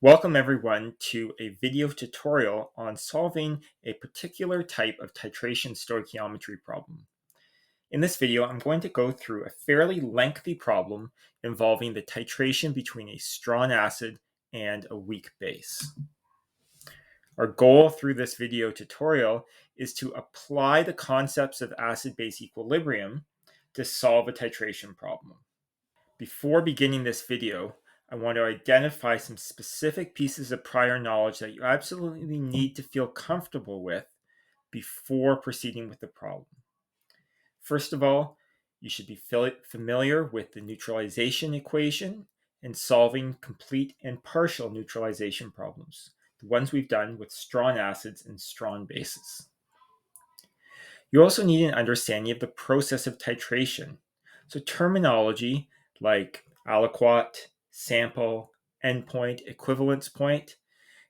Welcome everyone to a video tutorial on solving a particular type of titration stoichiometry problem. In this video, I'm going to go through a fairly lengthy problem involving the titration between a strong acid and a weak base. Our goal through this video tutorial is to apply the concepts of acid-base equilibrium to solve a titration problem. Before beginning this video, I want to identify some specific pieces of prior knowledge that you absolutely need to feel comfortable with before proceeding with the problem. First of all, you should be familiar with the neutralization equation and solving complete and partial neutralization problems, the ones we've done with strong acids and strong bases. You also need an understanding of the process of titration. So terminology like aliquot, sample, endpoint, equivalence point,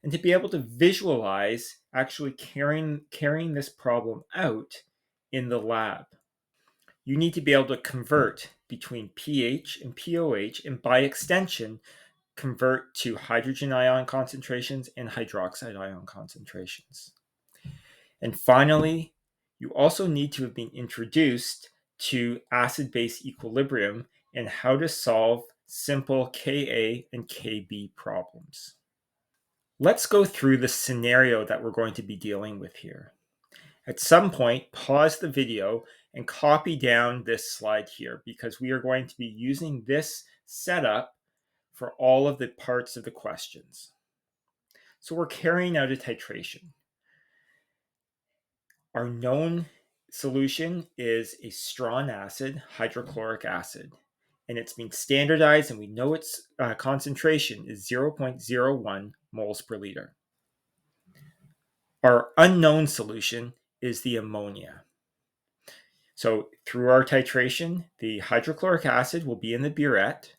and to be able to visualize actually carrying this problem out in the lab. You need to be able to convert between pH and pOH, and by extension, convert to hydrogen ion concentrations and hydroxide ion concentrations. And finally, you also need to have been introduced to acid-base equilibrium and how to solve simple Ka and Kb problems. Let's go through the scenario that we're going to be dealing with here. At some point, pause the video and copy down this slide here because we are going to be using this setup for all of the parts of the questions. So we're carrying out a titration. Our known solution is a strong acid, hydrochloric acid, and it's been standardized and we know its concentration is 0.01 moles per liter. Our unknown solution is the ammonia. So through our titration, the hydrochloric acid will be in the burette.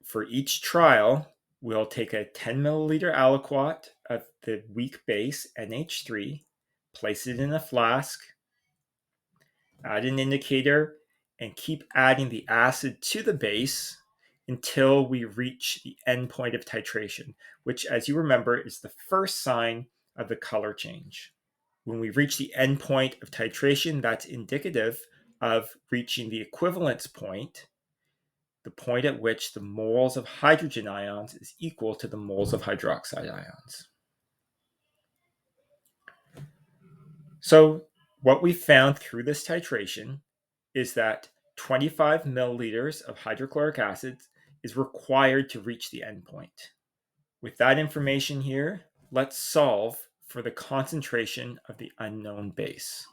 For each trial, we'll take a 10 milliliter aliquot of the weak base NH3, place it in a flask, add an indicator, and keep adding the acid to the base until we reach the end point of titration, which, as you remember, is the first sign of the color change. When we reach the end point of titration, that's indicative of reaching the equivalence point, the point at which the moles of hydrogen ions is equal to the moles of hydroxide ions. So what we found through this titration is that 25 milliliters of hydrochloric acid is required to reach the endpoint. With that information here, let's solve for the concentration of the unknown base.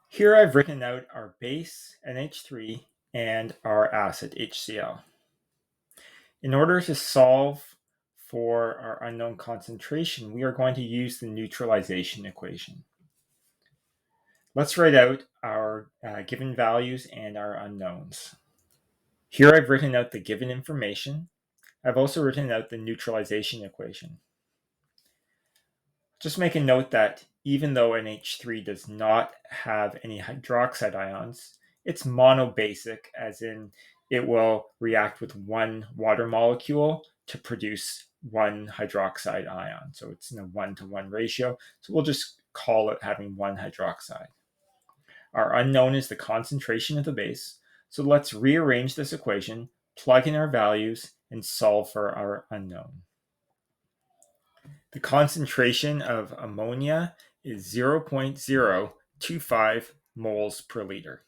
Here I've written out our base NH3 and our acid HCl. In order to solve for our unknown concentration, we are going to use the neutralization equation. Let's write out our given values and our unknowns. Here I've written out the given information. I've also written out the neutralization equation. Just make a note that even though NH3 does not have any hydroxide ions, it's monobasic, as in it will react with one water molecule to produce one hydroxide ion. So it's in a 1-to-1 ratio. So we'll just call it having one hydroxide. Our unknown is the concentration of the base. So let's rearrange this equation, plug in our values, and solve for our unknown. The concentration of ammonia is 0.025 moles per liter.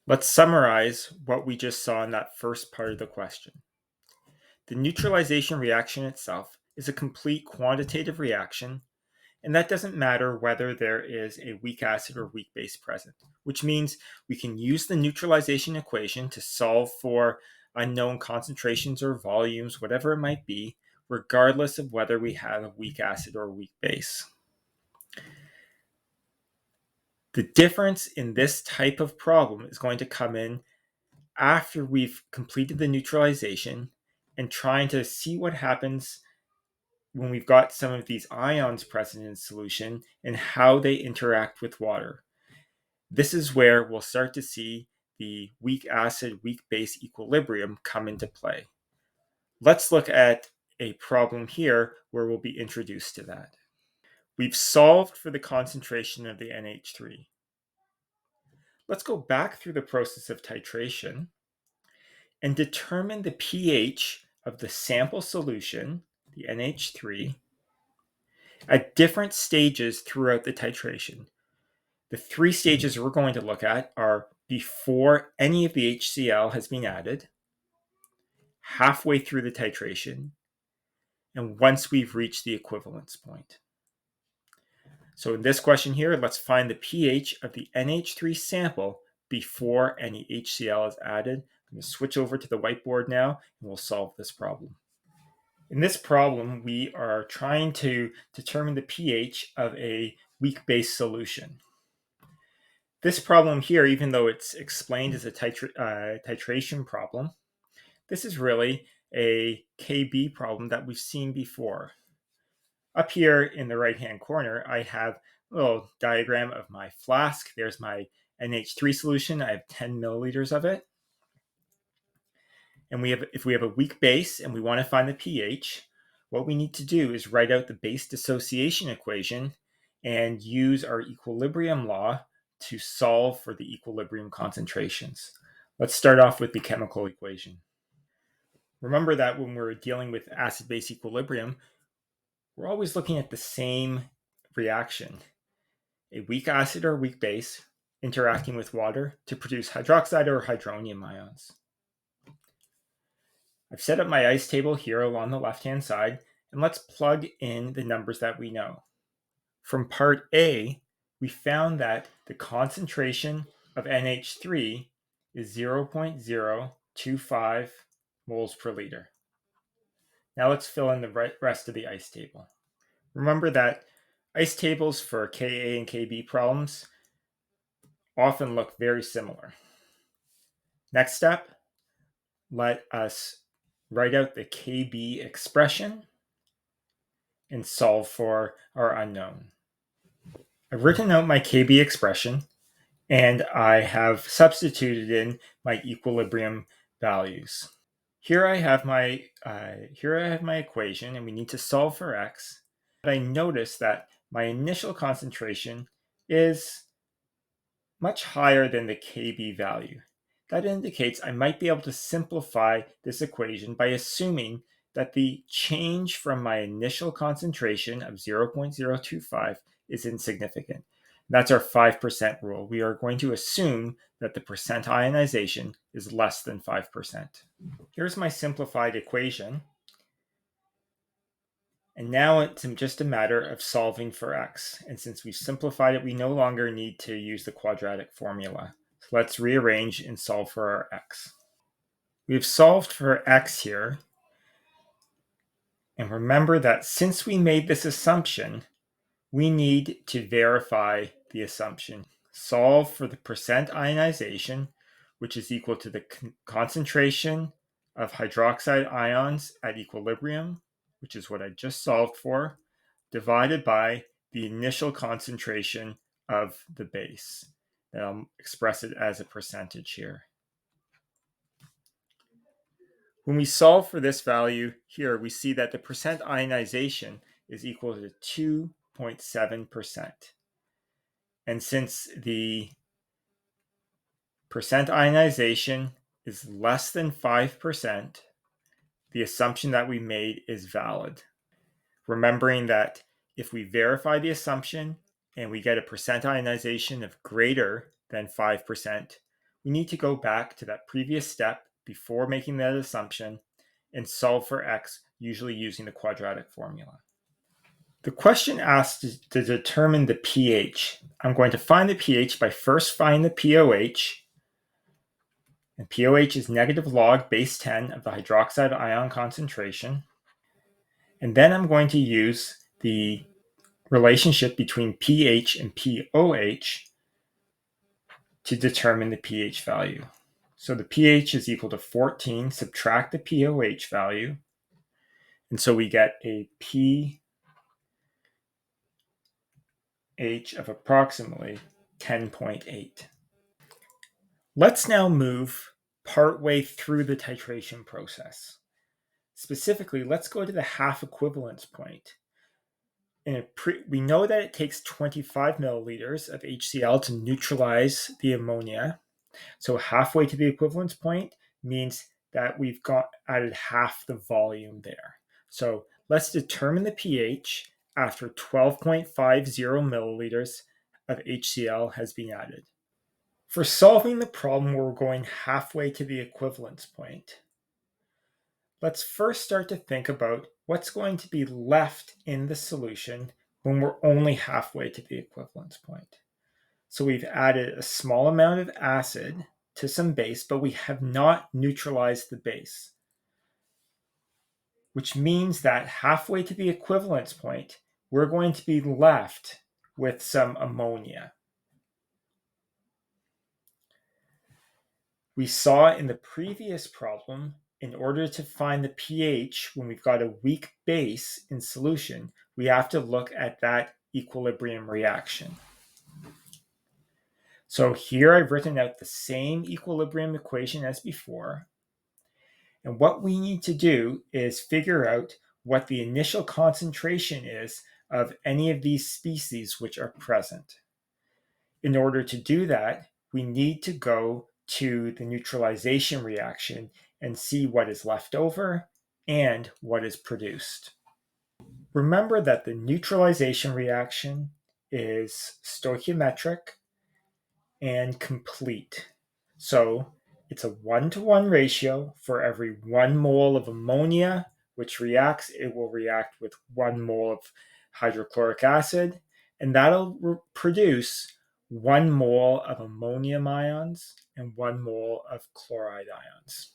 Let's summarize what we just saw in that first part of the question. The neutralization reaction itself is a complete quantitative reaction, and that doesn't matter whether there is a weak acid or weak base present, which means we can use the neutralization equation to solve for unknown concentrations or volumes, whatever it might be, regardless of whether we have a weak acid or a weak base. The difference in this type of problem is going to come in after we've completed the neutralization and trying to see what happens when we've got some of these ions present in solution and how they interact with water. This is where we'll start to see the weak acid, weak base equilibrium come into play. Let's look at a problem here where we'll be introduced to that. We've solved for the concentration of the NH3. Let's go back through the process of titration and determine the pH of the sample solution, the NH3, at different stages throughout the titration. The three stages we're going to look at are before any of the HCl has been added, halfway through the titration, and once we've reached the equivalence point. So in this question here, let's find the pH of the NH3 sample before any HCl is added. I'm going to switch over to the whiteboard now, and we'll solve this problem. In this problem, we are trying to determine the pH of a weak base solution. This problem here, even though it's explained as a titration problem, this is really a KB problem that we've seen before. Up here in the right-hand corner, I have a little diagram of my flask. There's my NH3 solution. I have 10 milliliters of it. And if we have a weak base and we want to find the pH, what we need to do is write out the base dissociation equation and use our equilibrium law to solve for the equilibrium concentrations. Let's start off with the chemical equation. Remember that when we're dealing with acid-base equilibrium, we're always looking at the same reaction. A weak acid or weak base interacting with water to produce hydroxide or hydronium ions. I've set up my ice table here along the left-hand side, and let's plug in the numbers that we know. From part A, we found that the concentration of NH3 is 0.025 moles per liter. Now let's fill in the rest of the ice table. Remember that ice tables for Ka and Kb problems often look very similar. Next step, let us write out the Kb expression and solve for our unknown. I've written out my Kb expression and I have substituted in my equilibrium values. Here I have my equation, and we need to solve for x. But I notice that my initial concentration is much higher than the Kb value. That indicates I might be able to simplify this equation by assuming that the change from my initial concentration of 0.025 is insignificant. That's our 5% rule. We are going to assume that the percent ionization is less than 5%. Here's my simplified equation. And now it's just a matter of solving for x. And since we've simplified it, we no longer need to use the quadratic formula. So let's rearrange and solve for our x. We've solved for x here. And remember that since we made this assumption, we need to verify the assumption. Solve for the percent ionization, which is equal to the concentration of hydroxide ions at equilibrium, which is what I just solved for, divided by the initial concentration of the base. And I'll express it as a percentage here. When we solve for this value here, we see that the percent ionization is equal to 2.7%. And since the percent ionization is less than 5%, the assumption that we made is valid. Remembering that if we verify the assumption and we get a percent ionization of greater than 5%, we need to go back to that previous step before making that assumption and solve for x, usually using the quadratic formula. The question asks to determine the pH. I'm going to find the pH by first finding the pOH. And pOH is negative log base 10 of the hydroxide ion concentration. And then I'm going to use the relationship between pH and pOH to determine the pH value. So the pH is equal to 14, subtract the pOH value, and so we get a pH of approximately 10.8. Let's now move partway through the titration process. Specifically, let's go to the half-equivalence point. We know that it takes 25 milliliters of HCl to neutralize the ammonia. So halfway to the equivalence point means that we've added half the volume there. So let's determine the pH after 12.50 milliliters of HCl has been added. For solving the problem, we're going halfway to the equivalence point. Let's first start to think about what's going to be left in the solution when we're only halfway to the equivalence point. So we've added a small amount of acid to some base, but we have not neutralized the base, which means that halfway to the equivalence point, we're going to be left with some ammonia. We saw in the previous problem, in order to find the pH when we've got a weak base in solution, we have to look at that equilibrium reaction. So here I've written out the same equilibrium equation as before. And what we need to do is figure out what the initial concentration is of any of these species which are present. In order to do that, we need to go to the neutralization reaction and see what is left over and what is produced. Remember that the neutralization reaction is stoichiometric and complete. So it's a 1-to-1 ratio. For every 1 mole of ammonia which reacts, it will react with 1 mole of hydrochloric acid, and that'll produce 1 mole of ammonium ions and 1 mole of chloride ions.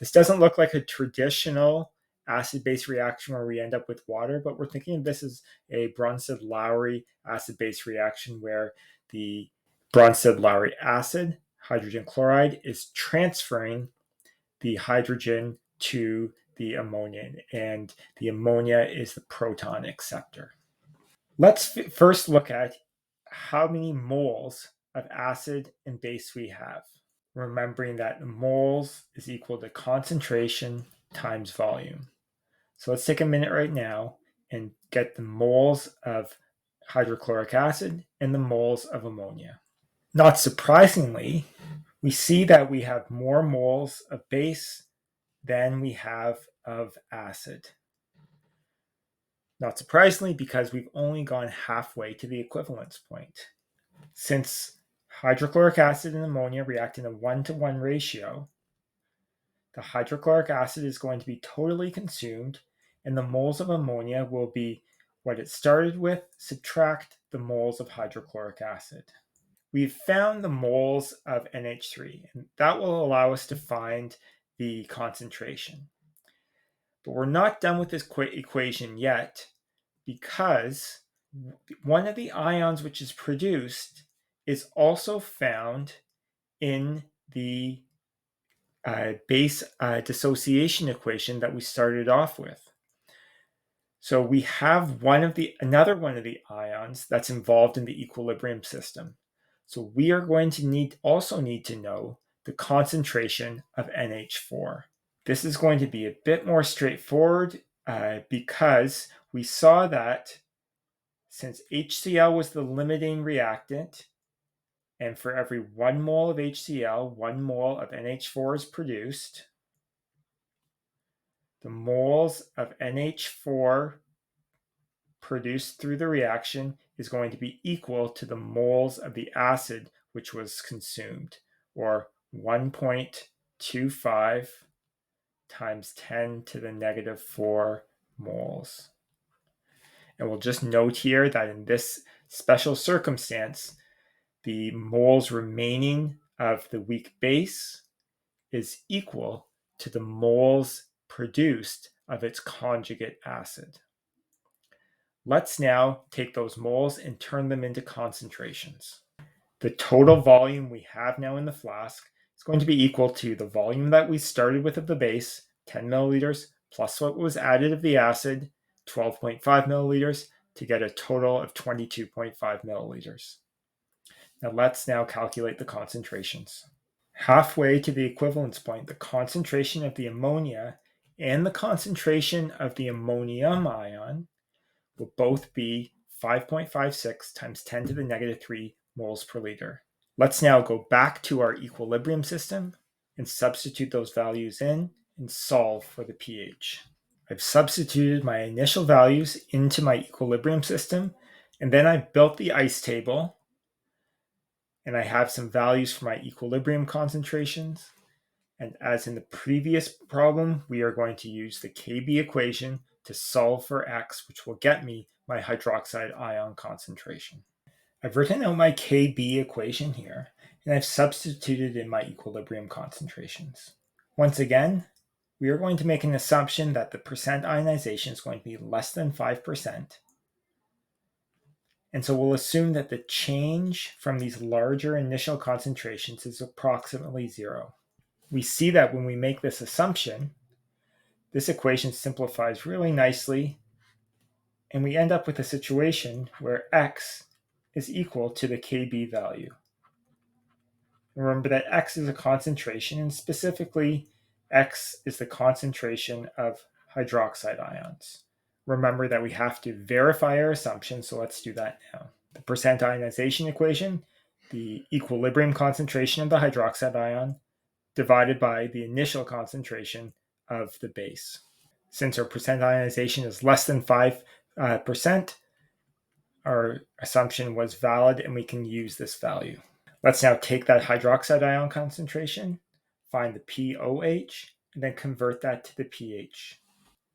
This doesn't look like a traditional acid-base reaction where we end up with water, but we're thinking of this as a Bronsted-Lowry acid-base reaction where the Bronsted-Lowry acid, hydrogen chloride, is transferring the hydrogen to the ammonia, and the ammonia is the proton acceptor. Let's first look at how many moles of acid and base we have, remembering that moles is equal to concentration times volume. So let's take a minute right now and get the moles of hydrochloric acid and the moles of ammonia. Not surprisingly, we see that we have more moles of base than we have of acid. Not surprisingly, because we've only gone halfway to the equivalence point. Since hydrochloric acid and ammonia react in a 1-to-1 ratio, the hydrochloric acid is going to be totally consumed, and the moles of ammonia will be what it started with, subtract the moles of hydrochloric acid. We've found the moles of NH3, and that will allow us to find the concentration. But we're not done with this equation yet, because one of the ions which is produced is also found in the base dissociation equation that we started off with. So we have another one of the ions that's involved in the equilibrium system. So we are going to also need to know the concentration of NH4. This is going to be a bit more straightforward because we saw that since HCl was the limiting reactant, and for every 1 mole of HCl, 1 mole of NH4 is produced, the moles of NH4 produced through the reaction is going to be equal to the moles of the acid which was consumed, or 1.25 times 10 to the negative 4 moles. And we'll just note here that in this special circumstance, the moles remaining of the weak base is equal to the moles produced of its conjugate acid. Let's now take those moles and turn them into concentrations. The total volume we have now in the flask is going to be equal to the volume that we started with of the base, 10 milliliters, plus what was added of the acid, 12.5 milliliters, to get a total of 22.5 milliliters. Now let's calculate the concentrations. Halfway to the equivalence point, the concentration of the ammonia and the concentration of the ammonium ion will both be 5.56 times 10 to the negative 3 moles per liter. Let's now go back to our equilibrium system and substitute those values in and solve for the pH. I've substituted my initial values into my equilibrium system, and then I've built the ice table, and I have some values for my equilibrium concentrations. And as in the previous problem, we are going to use the Kb equation to solve for x, which will get me my hydroxide ion concentration. I've written out my Kb equation here, and I've substituted in my equilibrium concentrations. Once again, we are going to make an assumption that the percent ionization is going to be less than 5%. And so we'll assume that the change from these larger initial concentrations is approximately 0. We see that when we make this assumption, this equation simplifies really nicely, and we end up with a situation where x is equal to the Kb value. Remember that x is a concentration, and specifically, x is the concentration of hydroxide ions. Remember that we have to verify our assumption, so let's do that now. The percent ionization equation, the equilibrium concentration of the hydroxide ion, divided by the initial concentration of the base. Since our percent ionization is less than 5%, our assumption was valid and we can use this value. Let's now take that hydroxide ion concentration, find the pOH, and then convert that to the pH.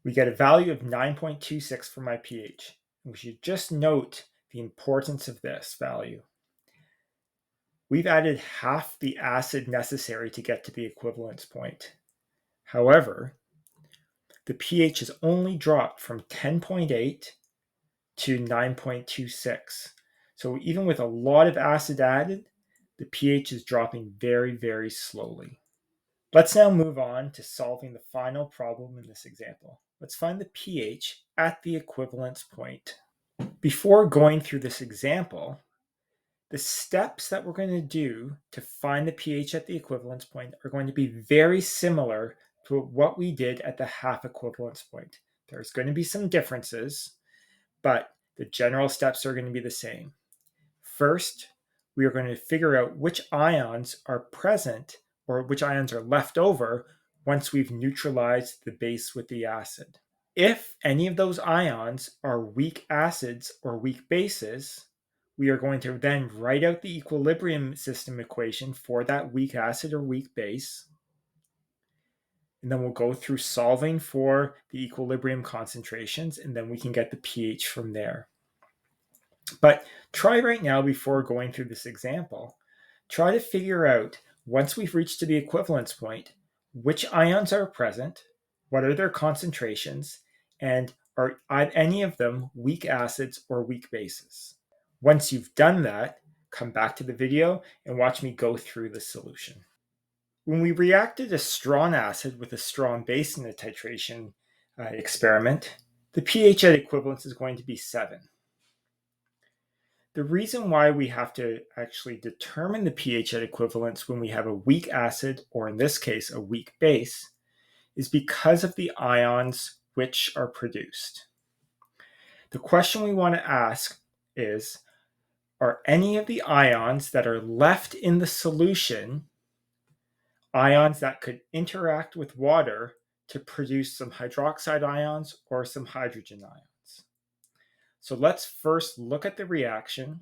We get a value of 9.26 for my pH. And we should just note the importance of this value. We've added half the acid necessary to get to the equivalence point. However, the pH has only dropped from 10.8 to 9.26. So even with a lot of acid added, the pH is dropping very, very slowly. Let's now move on to solving the final problem in this example. Let's find the pH at the equivalence point. Before going through this example, the steps that we're going to do to find the pH at the equivalence point are going to be very similar to what we did at the half equivalence point. There's going to be some differences, but the general steps are going to be the same. First, we are going to figure out which ions are present or which ions are left over once we've neutralized the base with the acid. If any of those ions are weak acids or weak bases, we are going to then write out the equilibrium system equation for that weak acid or weak base. And then we'll go through solving for the equilibrium concentrations, and then we can get the pH from there. But try right now, before going through this example, try to figure out, once we've reached to the equivalence point, which ions are present, what are their concentrations, and are any of them weak acids or weak bases. Once you've done that, come back to the video and watch me go through the solution. When we reacted a strong acid with a strong base in the titration experiment, the pH at equivalence is going to be 7. The reason why we have to actually determine the pH at equivalence when we have a weak acid, or in this case, a weak base, is because of the ions which are produced. The question we want to ask is, are any of the ions that are left in the solution ions that could interact with water to produce some hydroxide ions or some hydrogen ions? So let's first look at the reaction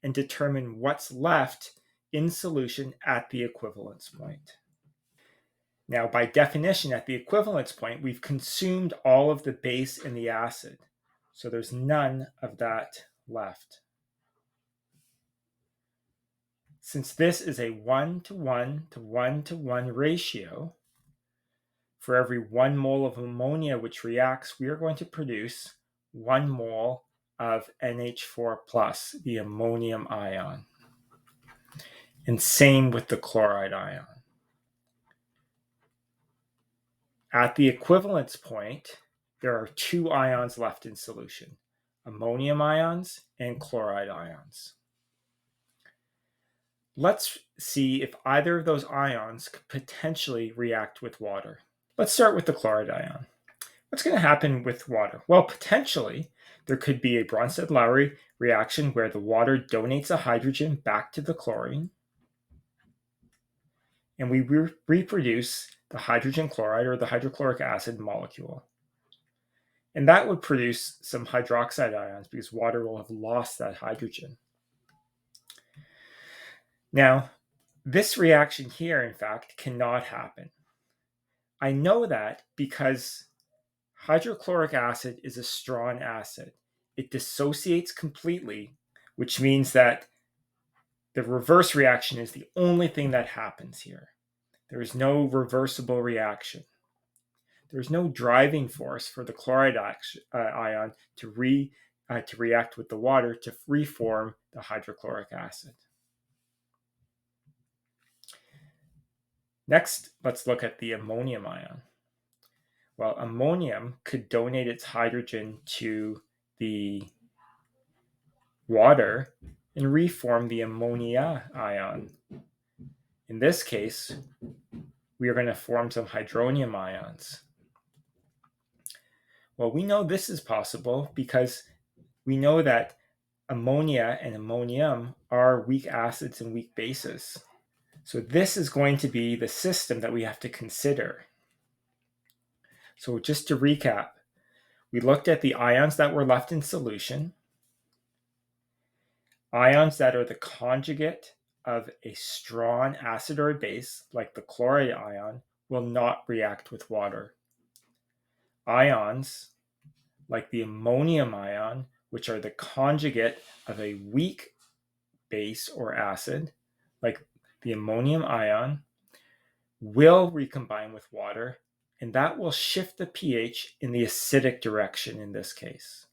and determine what's left in solution at the equivalence point. Now, by definition, at the equivalence point, we've consumed all of the base in the acid. So there's none of that left. Since this is a 1-to-1 to 1-to-1 ratio, for every 1 mole of ammonia which reacts, we are going to produce 1 mole of NH4+, the ammonium ion. And same with the chloride ion. At the equivalence point, there are 2 ions left in solution, ammonium ions and chloride ions. Let's see if either of those ions could potentially react with water. Let's start with the chloride ion. What's going to happen with water? Well, potentially, there could be a Bronsted-Lowry reaction where the water donates a hydrogen back to the chlorine, and we reproduce the hydrogen chloride or the hydrochloric acid molecule. And that would produce some hydroxide ions because water will have lost that hydrogen. Now, this reaction here, in fact, cannot happen. I know that because hydrochloric acid is a strong acid. It dissociates completely, which means that the reverse reaction is the only thing that happens here. There is no reversible reaction. There's no driving force for the chloride ion to react with the water to reform the hydrochloric acid. Next, let's look at the ammonium ion. Well, ammonium could donate its hydrogen to the water and reform the ammonia ion. In this case, we are going to form some hydronium ions. Well, we know this is possible because we know that ammonia and ammonium are weak acids and weak bases. So this is going to be the system that we have to consider. So just to recap, we looked at the ions that were left in solution. Ions that are the conjugate of a strong acid or a base, like the chloride ion, will not react with water. Ions like the ammonium ion, which are the conjugate of a weak base or acid, like the ammonium ion, will recombine with water, and that will shift the pH in the acidic direction in this case.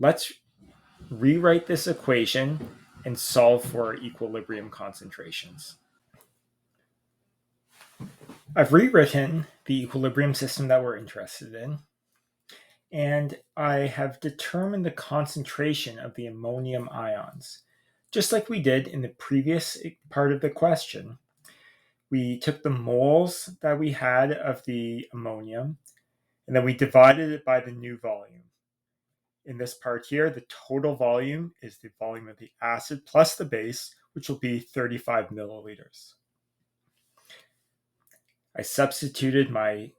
Let's rewrite this equation and solve for equilibrium concentrations. I've rewritten the equilibrium system that we're interested in, and I have determined the concentration of the ammonium ions. Just like we did in the previous part of the question, we took the moles that we had of the ammonium, and then we divided it by the new volume. In this part here, the total volume is the volume of the acid plus the base, which will be 35 milliliters. I substituted my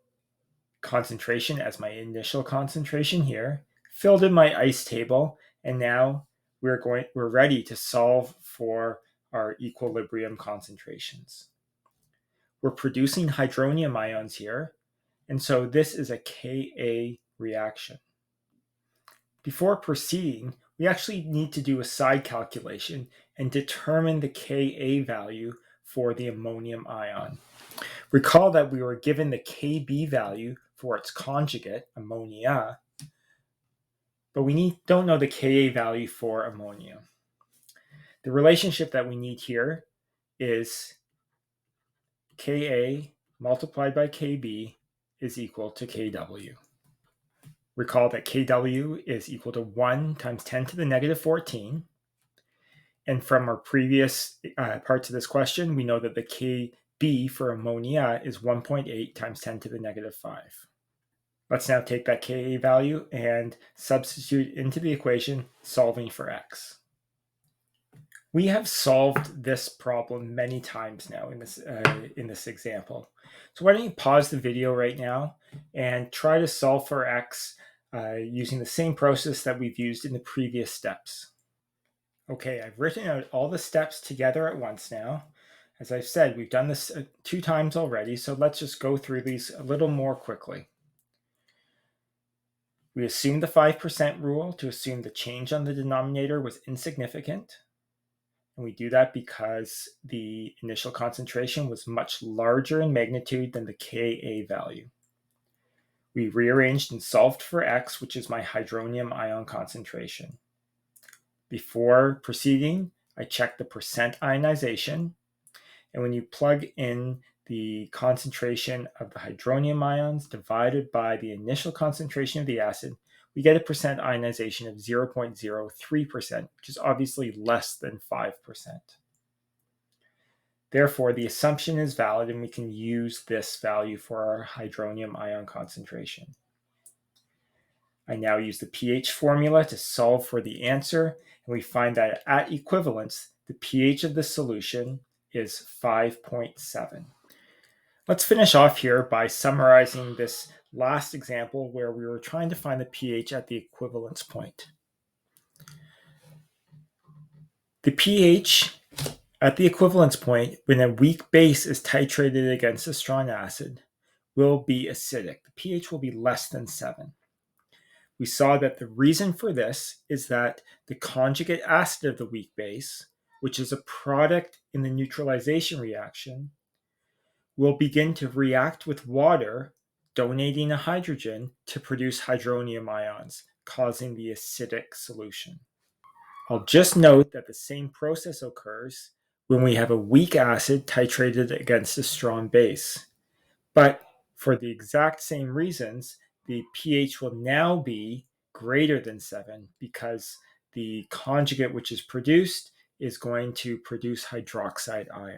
concentration as my initial concentration here, filled in my ice table, and now we're ready to solve for our equilibrium concentrations. We're producing hydronium ions here, and so this is a Ka reaction. Before proceeding, we actually need to do a side calculation and determine the Ka value for the ammonium ion. Recall that we were given the Kb value for its conjugate, ammonia, but we don't know the Ka value for ammonia. The relationship that we need here is Ka multiplied by Kb is equal to Kw. Recall that Kw is equal to 1 times 10 to the negative 14. And from our previous parts of this question, we know that the Kb for ammonia is 1.8 times 10 to the negative 5. Let's now take that Ka value and substitute into the equation, solving for x. We have solved this problem many times now in this example. So why don't you pause the video right now and try to solve for x using the same process that we've used in the previous steps. Okay, I've written out all the steps together at once now. As I've said, we've done this 2 times already, so let's just go through these a little more quickly. We assumed the 5% rule to assume the change on the denominator was insignificant. And we do that because the initial concentration was much larger in magnitude than the Ka value. We rearranged and solved for x, which is my hydronium ion concentration. Before proceeding, I checked the percent ionization. And when you plug in the concentration of the hydronium ions divided by the initial concentration of the acid, we get a percent ionization of 0.03%, which is obviously less than 5%. Therefore, the assumption is valid and we can use this value for our hydronium ion concentration. I now use the pH formula to solve for the answer, and we find that at equivalence, the pH of the solution is 5.7. Let's finish off here by summarizing this last example where we were trying to find the pH at the equivalence point. The pH at the equivalence point, when a weak base is titrated against a strong acid, will be acidic. The pH will be less than 7. We saw that the reason for this is that the conjugate acid of the weak base, which is a product in the neutralization reaction, will begin to react with water, donating a hydrogen to produce hydronium ions, causing the acidic solution. I'll just note that the same process occurs when we have a weak acid titrated against a strong base. But for the exact same reasons, the pH will now be greater than 7 because the conjugate which is produced is going to produce hydroxide ions.